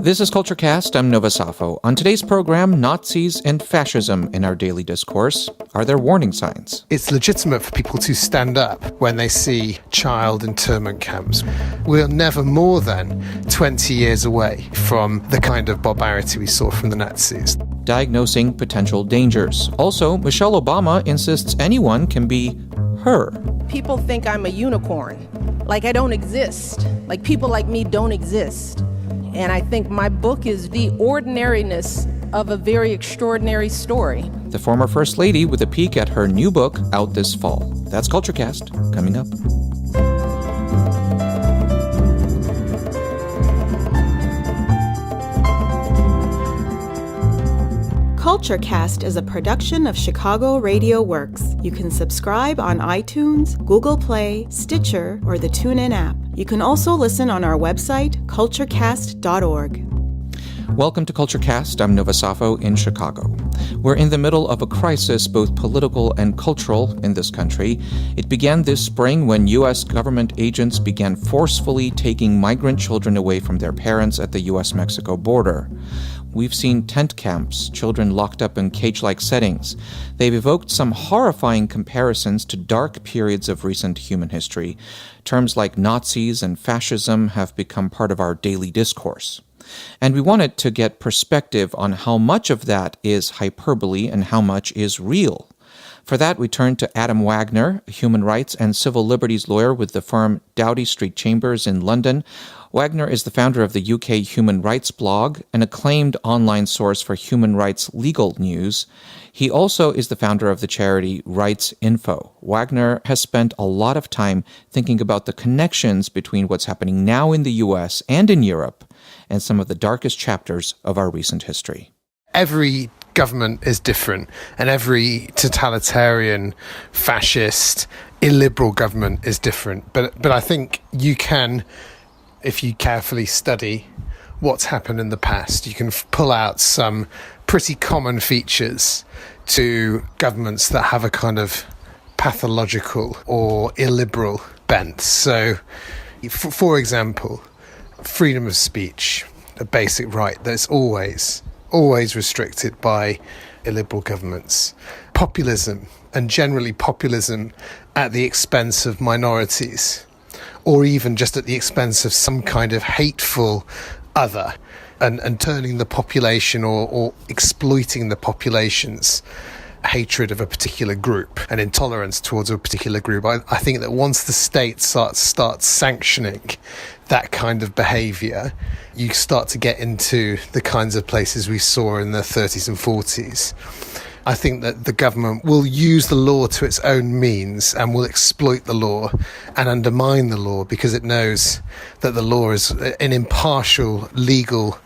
This is CultureCast. I'm Nova Safo. On today's program, Nazis and fascism in our daily discourse. Are there warning signs? It's legitimate for people to stand up when they see child internment camps. We're never more than 20 years away from the kind of barbarity we saw from the Nazis. Diagnosing potential dangers. Also, Michelle Obama insists anyone can be her. People think I'm a unicorn, like I don't exist, like people like me don't exist. And I think my book is the ordinariness of a very extraordinary story. The former First Lady with a peek at her new book out this fall. That's CultureCast, coming up. CultureCast is a production of Chicago Radio Works. You can subscribe on iTunes, Google Play, Stitcher, or the TuneIn app. You can also listen on our website, culturecast.org. Welcome to CultureCast. I'm Nova Safo in Chicago. We're in the middle of a crisis, both political and cultural, in this country. It began this spring when U.S. government agents began forcefully taking migrant children away from their parents at the U.S.-Mexico border. We've seen tent camps, children locked up in cage-like settings. They've evoked some horrifying comparisons to dark periods of recent human history. Terms like Nazis and fascism have become part of our daily discourse. And we wanted to get perspective on how much of that is hyperbole and how much is real. For that, we turned to Adam Wagner, a human rights and civil liberties lawyer with the firm Doughty Street Chambers in London. Wagner is the founder of the UK Human Rights blog, an acclaimed online source for human rights legal news. He also is the founder of the charity Rights Info. Wagner has spent a lot of time thinking about the connections between what's happening now in the US and in Europe and some of the darkest chapters of our recent history. Every government is different, and every totalitarian, fascist, illiberal government is different. But I think you can, if you carefully study what's happened in the past, you can pull out some pretty common features to governments that have a kind of pathological or illiberal bent. So, for example, freedom of speech, a basic right that's always restricted by illiberal governments. Populism, and generally populism at the expense of minorities, or even just at the expense of some kind of hateful other, and turning the population or exploiting the population's hatred of a particular group and intolerance towards a particular group. I think that once the state starts sanctioning that kind of behaviour, you start to get into the kinds of places we saw in the 30s and 40s. I think that the government will use the law to its own means and will exploit the law and undermine the law because it knows that the law is an impartial legal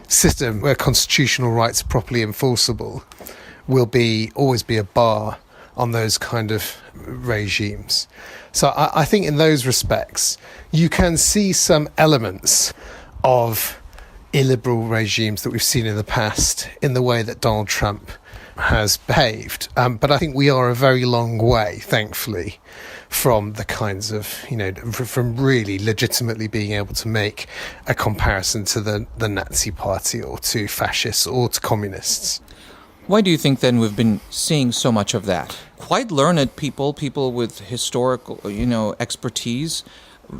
system where constitutional rights are properly enforceable. Will always be a bar on those kind of regimes. So I think in those respects, you can see some elements of illiberal regimes that we've seen in the past in the way that Donald Trump has behaved. But I think we are a very long way, thankfully, from the kinds of, from really legitimately being able to make a comparison to the Nazi Party or to fascists or to communists. Why do you think, then, we've been seeing so much of that? Quite learned people with historical, expertise,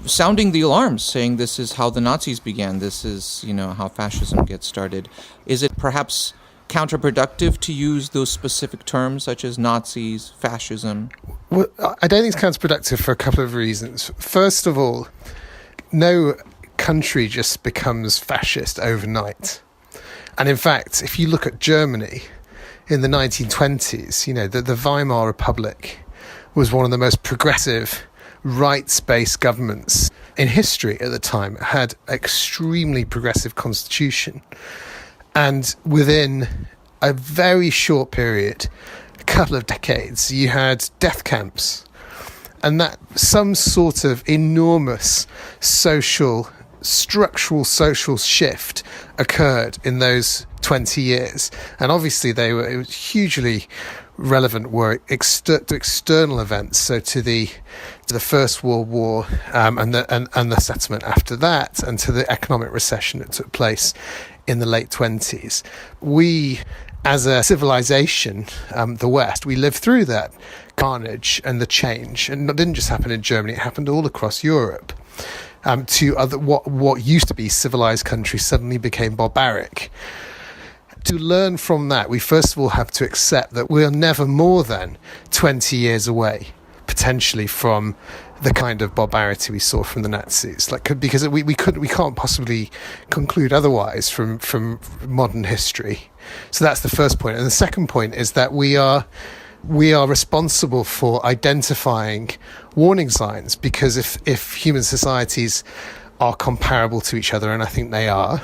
sounding the alarms, saying this is how the Nazis began, this is, how fascism gets started. Is it perhaps counterproductive to use those specific terms, such as Nazis, fascism? Well, I don't think it's counterproductive for a couple of reasons. First of all, no country just becomes fascist overnight. And in fact, if you look at Germany, in the 1920s, the Weimar Republic was one of the most progressive, rights-based governments in history at the time. It had an extremely progressive constitution. And within a very short period, a couple of decades, you had death camps. And that some sort of enormous social structural social shift occurred in those 20 years. And obviously it was hugely relevant were to external events, so to the First World War and the settlement after that, and to the economic recession that took place in the late 20s. We, as a civilization, the West, we lived through that carnage and the change, and it didn't just happen in Germany; it happened all across Europe. To what used to be civilized countries suddenly became barbaric. To learn from that, we first of all have to accept that we are never more than 20 years away, potentially, from the kind of barbarity we saw from the Nazis. Because we can't possibly conclude otherwise from modern history. So that's the first point. And the second point is that we are responsible for identifying warning signs, because if human societies are comparable to each other, and I think they are,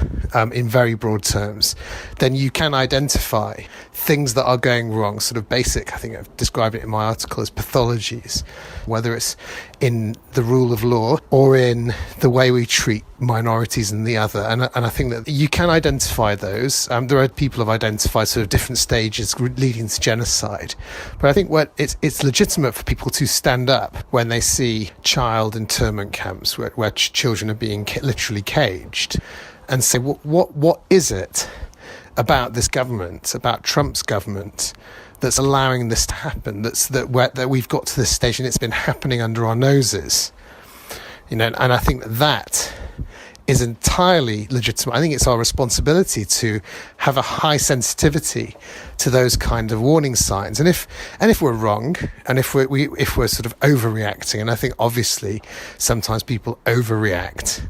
in very broad terms, then you can identify things that are going wrong, sort of basic, I think I've described it in my article as pathologies, whether it's in the rule of law or in the way we treat minorities and the other. And I think that you can identify those. There are people who have identified sort of different stages leading to genocide. But I think it's legitimate for people to stand up when they see child internment camps where children are being literally caged, and say, what is it about this government, about Trump's government, that's allowing this to happen? That we've got to this stage and it's been happening under our noses, And I think that is entirely legitimate. I think it's our responsibility to have a high sensitivity to those kind of warning signs. And if we're wrong, and if we're sort of overreacting, and I think obviously sometimes people overreact,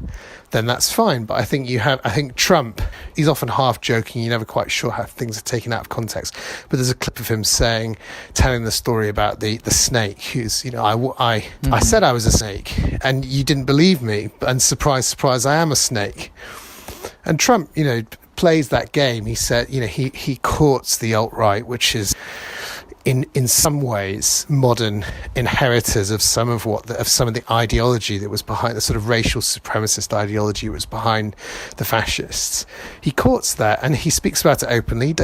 then that's fine. But I think Trump, he's often half joking, you're never quite sure how things are taken out of context. But there's a clip of him telling the story about the snake, who's, I said I was a snake and you didn't believe me, and surprise, surprise, I am a snake. And Trump, plays that game. He said, he courts the alt-right, which is in some ways modern inheritors of some of the ideology that was behind the sort of racial supremacist ideology that was behind the fascists. He courts that and he speaks about it openly.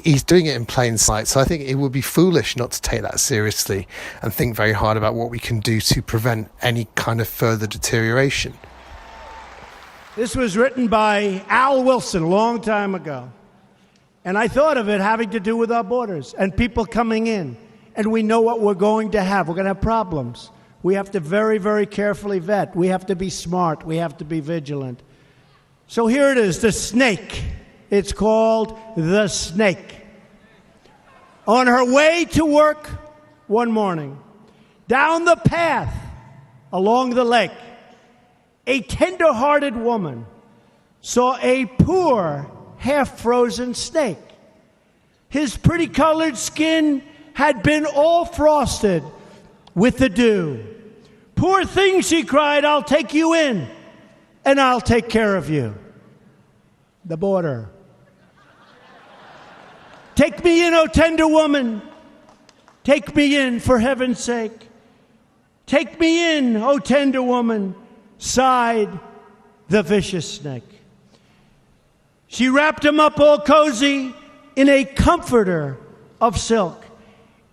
He's doing it in plain sight. So I think it would be foolish not to take that seriously and think very hard about what we can do to prevent any kind of further deterioration. This was written by Al Wilson a long time ago. And I thought of it having to do with our borders and people coming in. And we know what we're going to have. We're going to have problems. We have to very, very carefully vet. We have to be smart. We have to be vigilant. So here it is, the snake. It's called The Snake. On her way to work one morning, down the path along the lake, a tender-hearted woman saw a poor, half-frozen snake. His pretty-colored skin had been all frosted with the dew. "Poor thing," she cried, "I'll take you in, and I'll take care of you." The border. "Take me in, O tender woman. Take me in, for heaven's sake. Take me in, O tender woman," sighed the vicious snake. She wrapped him up all cozy in a comforter of silk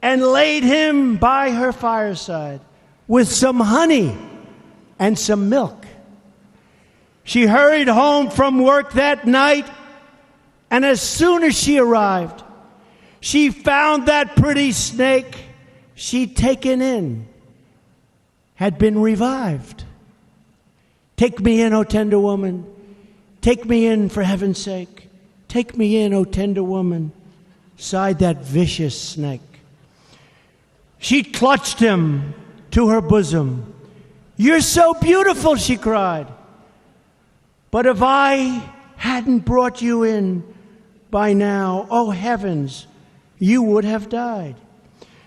and laid him by her fireside with some honey and some milk. She hurried home from work that night, and as soon as she arrived, she found that pretty snake she'd taken in had been revived. "Take me in, O tender woman. Take me in, for heaven's sake. Take me in, O tender woman," sighed that vicious snake. She clutched him to her bosom. "You're so beautiful," she cried. "But if I hadn't brought you in by now, oh heavens, you would have died."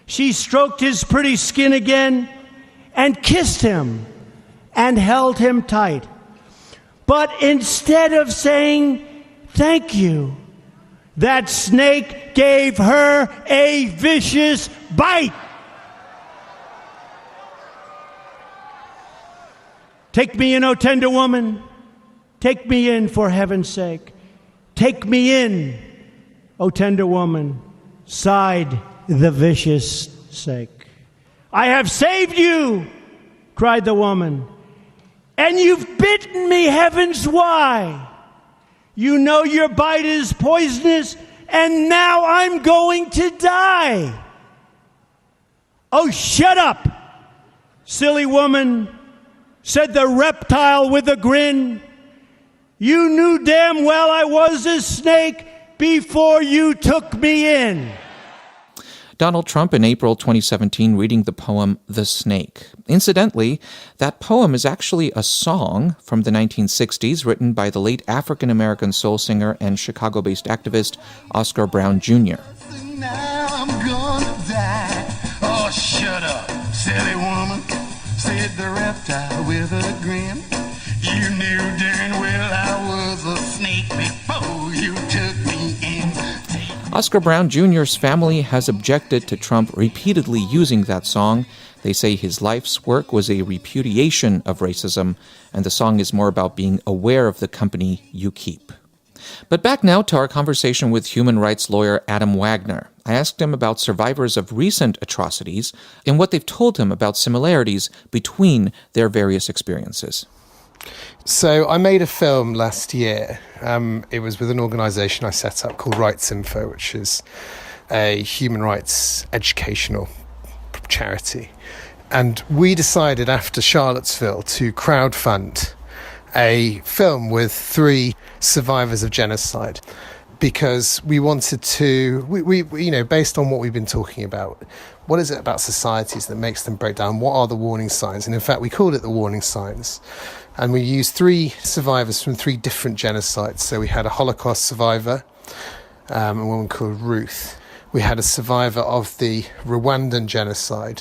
She stroked his pretty skin again and kissed him and held him tight. But instead of saying thank you, that snake gave her a vicious bite. Take me in, O tender woman. Take me in for heaven's sake. Take me in, O tender woman. Sighed the vicious snake. I have saved you, cried the woman. And you've bitten me, heavens why? You know your bite is poisonous, and now I'm going to die. Oh, shut up, silly woman, said the reptile with a grin. You knew damn well I was a snake before you took me in. Donald Trump in April 2017 reading the poem The Snake. Incidentally, that poem is actually a song from the 1960s written by the late African-American soul singer and Chicago-based activist Oscar Brown Jr. Now I'm gonna die. Oh, shut up, silly woman, said the reptile with a grin. You knew darn well I was a snake before you took me in. Oscar Brown Jr.'s family has objected to Trump repeatedly using that song. They say his life's work was a repudiation of racism, and the song is more about being aware of the company you keep. But back now to our conversation with human rights lawyer Adam Wagner. I asked him about survivors of recent atrocities and what they've told him about similarities between their various experiences. So I made a film last year. It was with an organisation I set up called Rights Info, which is a human rights educational charity. And we decided after Charlottesville to crowdfund a film with 3 survivors of genocide, because we wanted to, we you know, based on what we've been talking about, what is it about societies that makes them break down? What are the warning signs? And in fact, we called it the warning signs. And we used 3 survivors from 3 different genocides. So we had a Holocaust survivor, a woman called Ruth. We had a survivor of the Rwandan genocide,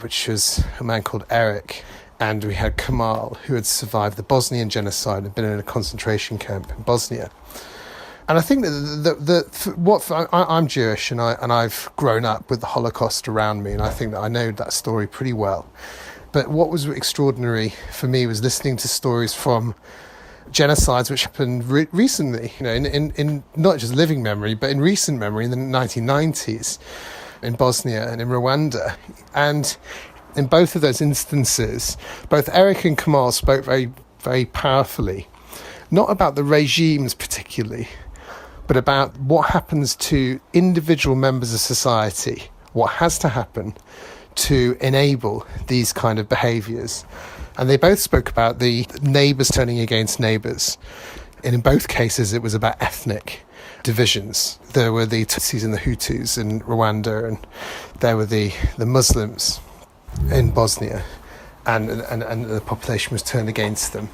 which was a man called Eric. And we had Kamal, who had survived the Bosnian genocide and been in a concentration camp in Bosnia. And I think that I'm Jewish, and I've grown up with the Holocaust around me, and I think that I know that story pretty well. But what was extraordinary for me was listening to stories from genocides which happened recently, you know, in not just living memory, but in recent memory in the 1990s in Bosnia and in Rwanda. And in both of those instances, both Eric and Kamal spoke very, very powerfully, not about the regimes particularly, but about what happens to individual members of society, what has to happen to enable these kind of behaviours. And they both spoke about the neighbours turning against neighbours. And in both cases, it was about ethnic divisions. There were the Tutsis and the Hutus in Rwanda, and there were the Muslims in Bosnia, and the population was turned against them.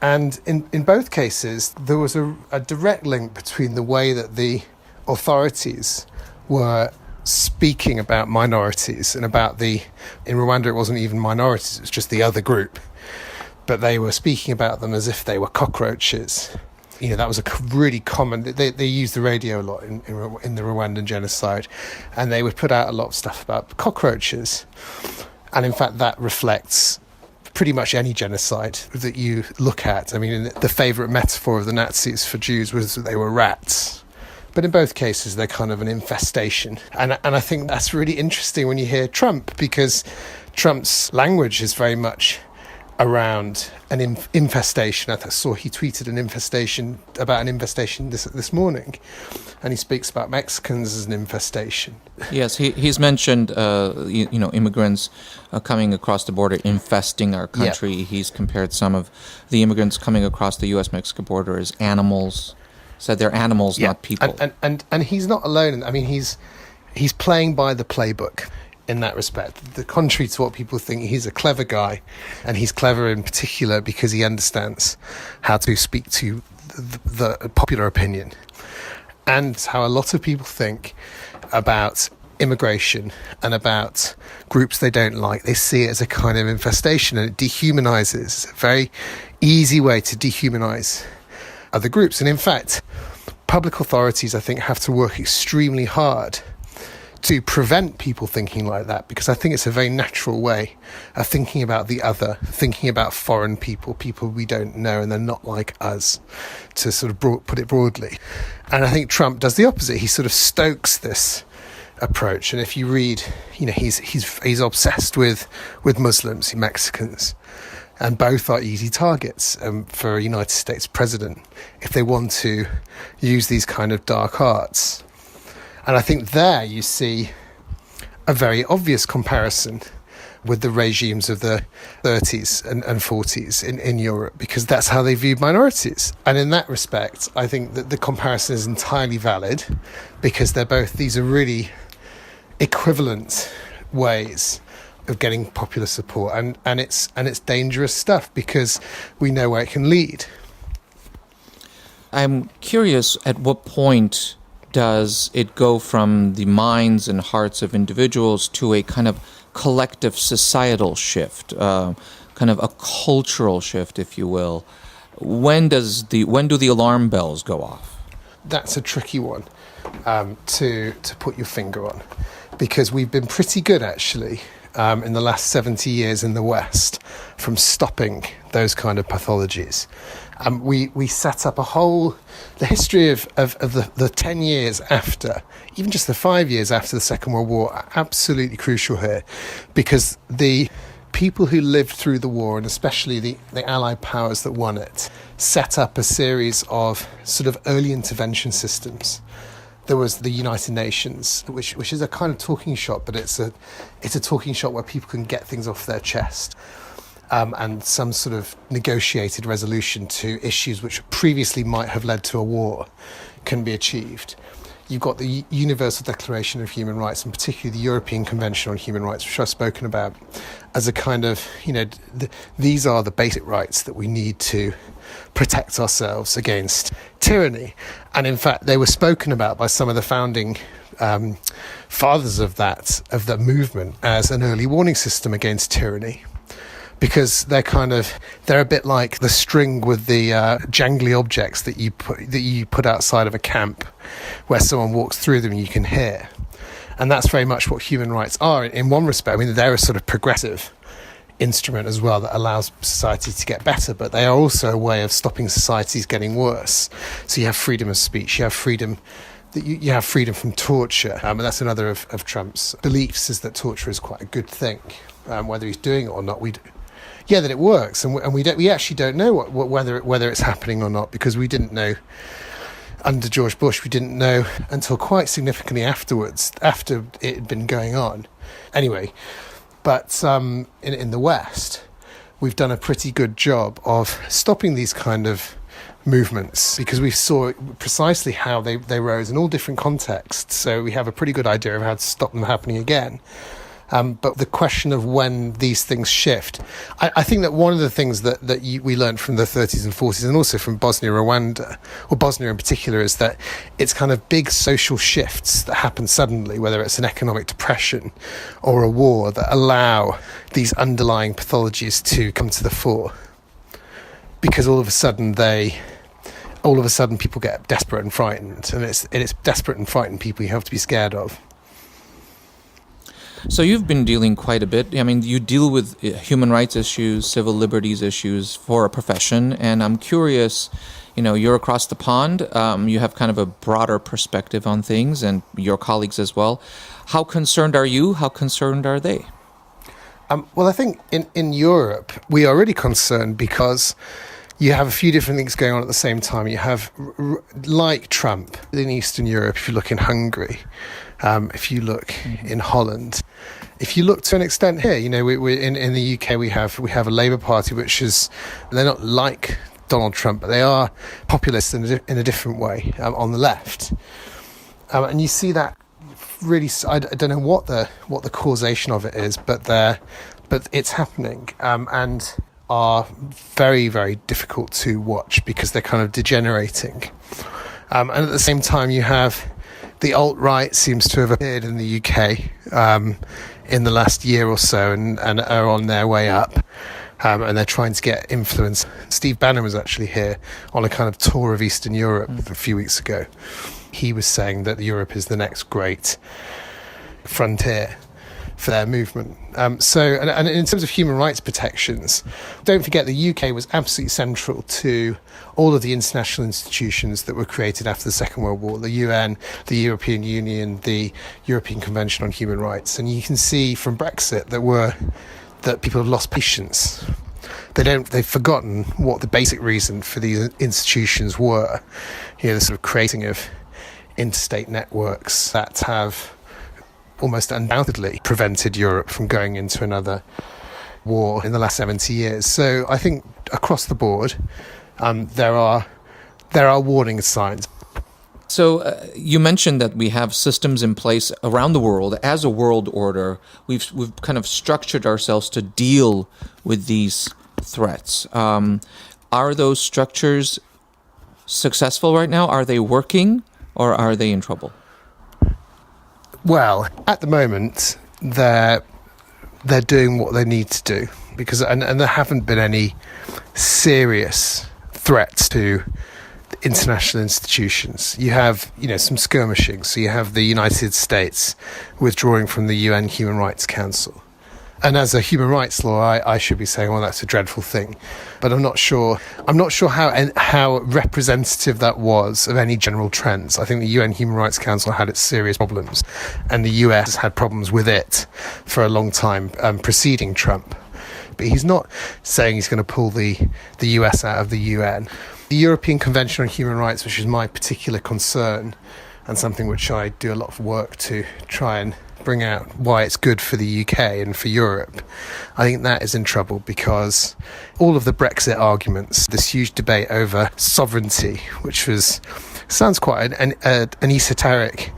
And in both cases, there was a direct link between the way that the authorities were speaking about minorities and about in Rwanda it wasn't even minorities, it was just the other group, but they were speaking about them as if they were cockroaches. You know, that was a really common, they used the radio a lot in the Rwandan genocide, and they would put out a lot of stuff about cockroaches. And in fact that reflects pretty much any genocide that you look at. I mean, the favourite metaphor of the Nazis for Jews was that they were rats. But in both cases, they're kind of an infestation. And I think that's really interesting when you hear Trump, because Trump's language is very much around an infestation. I saw he tweeted an infestation this morning, and he speaks about Mexicans as an infestation. Yes, he's mentioned immigrants coming across the border infesting our country. Yeah. He's compared some of the immigrants coming across the U.S.-Mexico border as animals. Said they're animals, not people. And he's not alone. I mean, he's playing by the playbook in that respect. The contrary to what people think, he's a clever guy, and he's clever in particular because he understands how to speak to the popular opinion, and how a lot of people think about immigration and about groups they don't like. They see it as a kind of infestation, and it dehumanizes. It's a very easy way to dehumanize other groups. And in fact, public authorities, I think, have to work extremely hard to prevent people thinking like that, because I think it's a very natural way of thinking about the other, thinking about foreign people, people we don't know and they're not like us, to sort of put it broadly. And I think Trump does the opposite. He sort of stokes this approach. And if you read, he's obsessed with Muslims, Mexicans, and both are easy targets for a United States president if they want to use these kind of dark arts. And I think there you see a very obvious comparison with the regimes of the 30s and 40s in Europe, because that's how they viewed minorities. And in that respect, I think that the comparison is entirely valid, because these are really equivalent ways of getting popular support, and it's dangerous stuff, because we know where it can lead. I'm curious, at what point does it go from the minds and hearts of individuals to a kind of collective societal shift, kind of a cultural shift, if you will? When do the alarm bells go off? That's a tricky one to put your finger on, because we've been pretty good, actually, in the last 70 years in the West from stopping those kind of pathologies. We set up the history of the 10 years after, even just the 5 years after the Second World War, are absolutely crucial here, because the people who lived through the war, and especially the Allied powers that won it, set up a series of sort of early intervention systems. There was the United Nations, which is a kind of talking shop, but it's a talking shop where people can get things off their chest, and some sort of negotiated resolution to issues which previously might have led to a war can be achieved. You've got the Universal Declaration of Human Rights, and particularly the European Convention on Human Rights, which I've spoken about as a kind of, these are the basic rights that we need to protect ourselves against tyranny. And in fact, they were spoken about by some of the founding fathers of that movement as an early warning system against tyranny, because they're a bit like the string with the jangly objects that you put outside of a camp, where someone walks through them and you can hear. And that's very much what human rights are in one respect. I mean, they're a sort of progressive instrument as well that allows society to get better, but they are also a way of stopping societies getting worse. So you have freedom of speech, you have freedom from torture, and that's another of Trump's beliefs, is that torture is quite a good thing, whether he's doing it or not. That it works, and we actually don't know whether it's happening or not, because we didn't know under George Bush. We didn't know until quite significantly afterwards, after it had been going on. Anyway, but in the West, we've done a pretty good job of stopping these kind of movements, because we saw precisely how they rose in all different contexts. So we have a pretty good idea of how to stop them happening again. But the question of when these things shift, I think that one of the things that we learned from the 30s and 40s, and also from Bosnia Rwanda, or Bosnia in particular, is that it's kind of big social shifts that happen suddenly, whether it's an economic depression or a war, that allow these underlying pathologies to come to the fore. Because all of a sudden people get desperate and frightened, and it's desperate and frightened people you have to be scared of. So you've been dealing quite a bit. I mean, you deal with human rights issues, civil liberties issues for a profession, and I'm curious, you're across the pond, you have kind of a broader perspective on things, and your colleagues as well. How concerned are you? How concerned are they? Well, I think in Europe, we are really concerned because you have a few different things going on at the same time. You have, like Trump, in Eastern Europe, if you look in Hungary, if you look in Holland, if you look to an extent here, we in the UK, we have a Labour Party, they're not like Donald Trump, but they are populist in a different way on the left. And you see that really, I don't know what the causation of it is, but it's happening, and are very, very difficult to watch because they're kind of degenerating. And at the same time, you have the alt-right seems to have appeared in the UK in the last year or so, and are on their way up. And they're trying to get influence. Steve Bannon was actually here on a kind of tour of Eastern Europe a few weeks ago. He was saying that Europe is the next great frontier for their movement. And in terms of human rights protections, don't forget the UK was absolutely central to all of the international institutions that were created after the Second World War, the UN, the European Union, the European Convention on Human Rights. And you can see from Brexit that people have lost patience. They've forgotten what the basic reason for these institutions were. The sort of creating of interstate networks that have almost undoubtedly prevented Europe from going into another war in the last 70 years. So I think across the board, there are warning signs. So you mentioned that we have systems in place around the world as a world order. We've kind of structured ourselves to deal with these threats. Are those structures successful right now? Are they working, or are they in trouble? Well, at the moment, they're doing what they need to do, because and there haven't been any serious threats to international institutions. You have, some skirmishing. So you have the United States withdrawing from the UN Human Rights Council. And as a human rights lawyer, I should be saying, well, that's a dreadful thing. But I'm not sure how representative that was of any general trends. I think the UN Human Rights Council had its serious problems, and the US has had problems with it for a long time preceding Trump. But he's not saying he's going to pull the US out of the UN. The European Convention on Human Rights, which is my particular concern, and something which I do a lot of work to try and bring out why it's good for the UK and for Europe, I think that is in trouble, because all of the Brexit arguments, this huge debate over sovereignty, which sounds quite an esoteric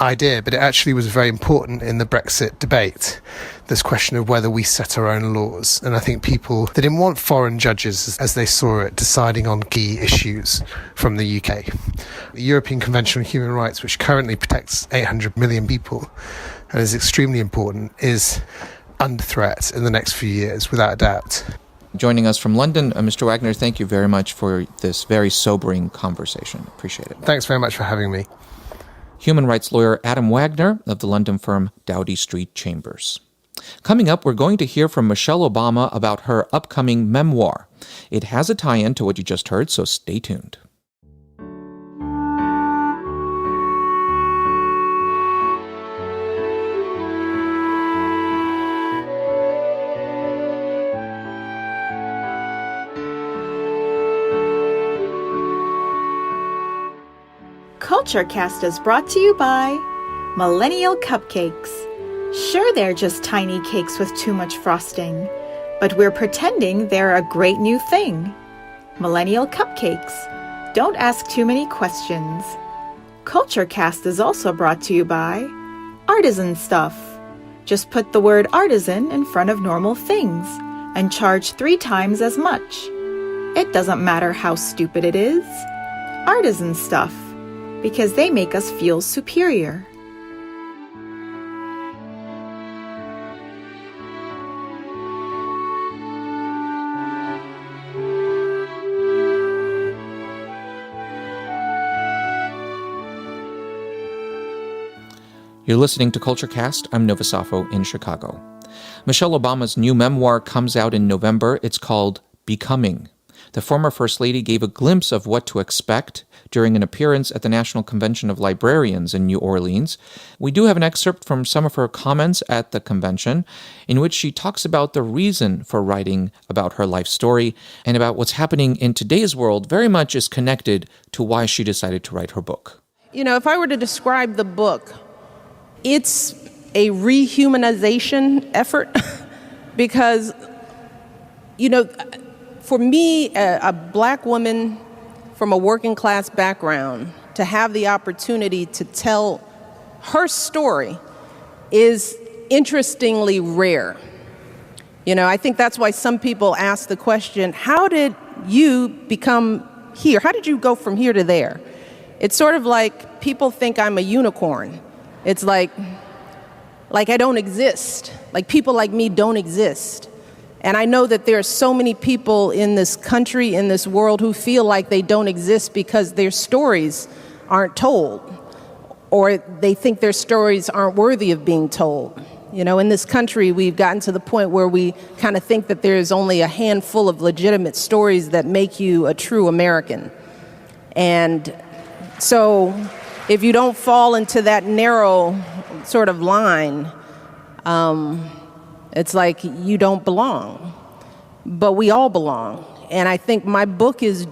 idea, but it actually was very important in the Brexit debate. This question of whether we set our own laws. And I think they didn't want foreign judges, as they saw it, deciding on key issues from the UK. The European Convention on Human Rights, which currently protects 800 million people and is extremely important, is under threat in the next few years, without a doubt. Joining us from London, Mr. Wagner, thank you very much for this very sobering conversation. Appreciate it. Thanks very much for having me. Human rights lawyer Adam Wagner of the London firm Doughty Street Chambers. Coming up, we're going to hear from Michelle Obama about her upcoming memoir. It has a tie-in to what you just heard, so stay tuned. CultureCast is brought to you by Millennial Cupcakes. Sure, they're just tiny cakes with too much frosting, but we're pretending they're a great new thing. Millennial Cupcakes. Don't ask too many questions. CultureCast is also brought to you by Artisan Stuff. Just put the word artisan in front of normal things and charge 3 times as much. It doesn't matter how stupid it is. Artisan Stuff. Because they make us feel superior. You're listening to CultureCast. I'm Nova Safo in Chicago. Michelle Obama's new memoir comes out in November. It's called Becoming. The former First Lady gave a glimpse of what to expect during an appearance at the National Convention of Librarians in New Orleans. We do have an excerpt from some of her comments at the convention, in which she talks about the reason for writing about her life story and about what's happening in today's world very much is connected to why she decided to write her book. If I were to describe the book, it's a rehumanization effort because, for me, a black woman from a working class background, to have the opportunity to tell her story is interestingly rare. I think that's why some people ask the question, how did you become here? How did you go from here to there? It's sort of like people think I'm a unicorn. It's like I don't exist. Like people like me don't exist. And I know that there are so many people in this country, in this world, who feel like they don't exist because their stories aren't told. or they think their stories aren't worthy of being told. You know, in this country, we've gotten to the point where we kind of think that there's only a handful of legitimate stories that make you a true American. And so if you don't fall into that narrow sort of line, it's like you don't belong. But we all belong. And I think my book is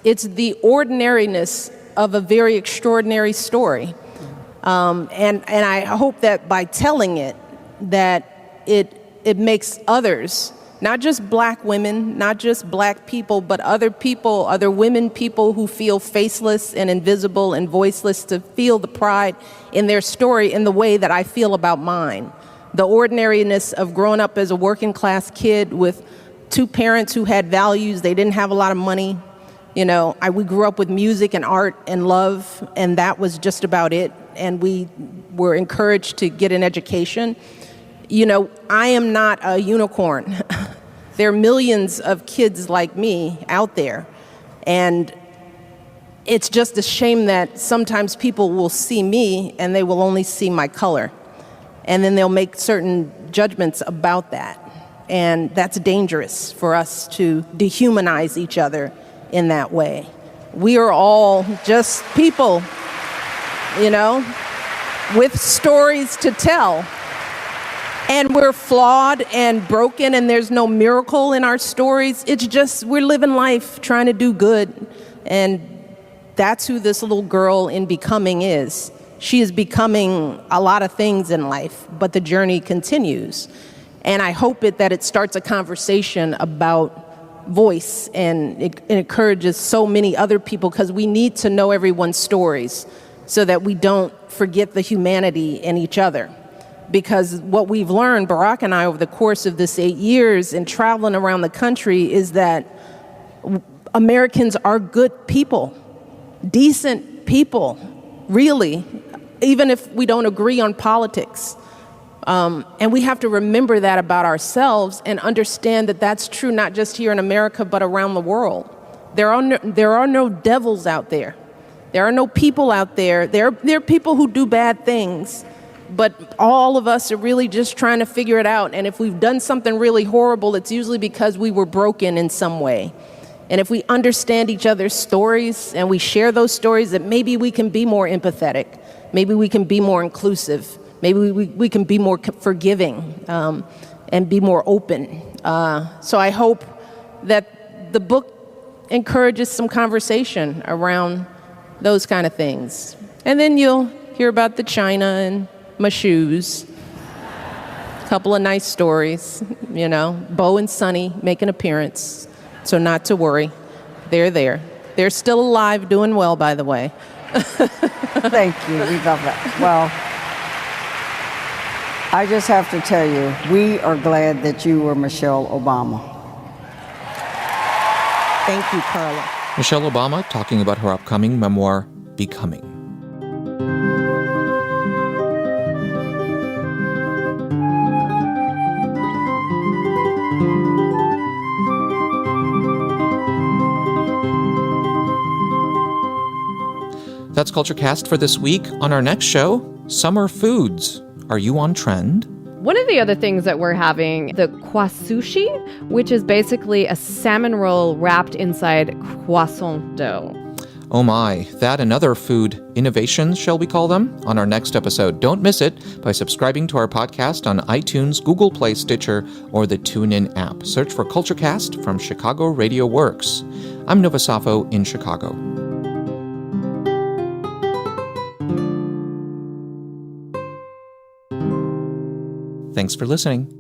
it's the ordinariness of a very extraordinary story. And I hope that by telling it, that it makes others, not just black women, not just black people, but other people, other women, people who feel faceless and invisible and voiceless, to feel the pride in their story in the way that I feel about mine. The ordinariness of growing up as a working class kid with two parents who had values. They didn't have a lot of money. You know, we grew up with music and art and love, and that was just about it. And we were encouraged to get an education. You know, I am not a unicorn. There are millions of kids like me out there. And it's just a shame that sometimes people will see me and they will only see my color. And then they'll make certain judgments about that. And that's dangerous for us to dehumanize each other in that way. We are all just people, you know, with stories to tell. And we're flawed and broken, and there's no miracle in our stories. It's just we're living life trying to do good. And that's who this little girl in Becoming is. She is becoming a lot of things in life, but the journey continues. And I hope that it starts a conversation about voice, and it encourages so many other people, because we need to know everyone's stories so that we don't forget the humanity in each other. Because what we've learned, Barack and I, over the course of this 8 years and traveling around the country, is that Americans are good people, decent people, really, even if we don't agree on politics. And we have to remember that about ourselves and understand that that's true not just here in America, but around the world. There are no devils out there. There are no people out there. There are people who do bad things, but all of us are really just trying to figure it out. And if we've done something really horrible, it's usually because we were broken in some way. And if we understand each other's stories and we share those stories, that maybe we can be more empathetic. Maybe we can be more inclusive. Maybe we can be more forgiving and be more open. So I hope that the book encourages some conversation around those kind of things. And then you'll hear about the China and my shoes. A couple of nice stories, you know. Bo and Sonny make an appearance, so not to worry. They're there. They're still alive, doing well, by the way. Thank you. We love that. Well, I just have to tell you, we are glad that you were Michelle Obama. Thank you, Carla. Michelle Obama talking about her upcoming memoir, Becoming. That's CultureCast for this week. On our next show, summer foods. Are you on trend? One of the other things that we're having, the kwasushi, which is basically a salmon roll wrapped inside croissant dough. Oh my, that and other food innovations, shall we call them, on our next episode. Don't miss it by subscribing to our podcast on iTunes, Google Play, Stitcher, or the TuneIn app. Search for CultureCast from Chicago Radio Works. I'm Nova Safo in Chicago. Thanks for listening.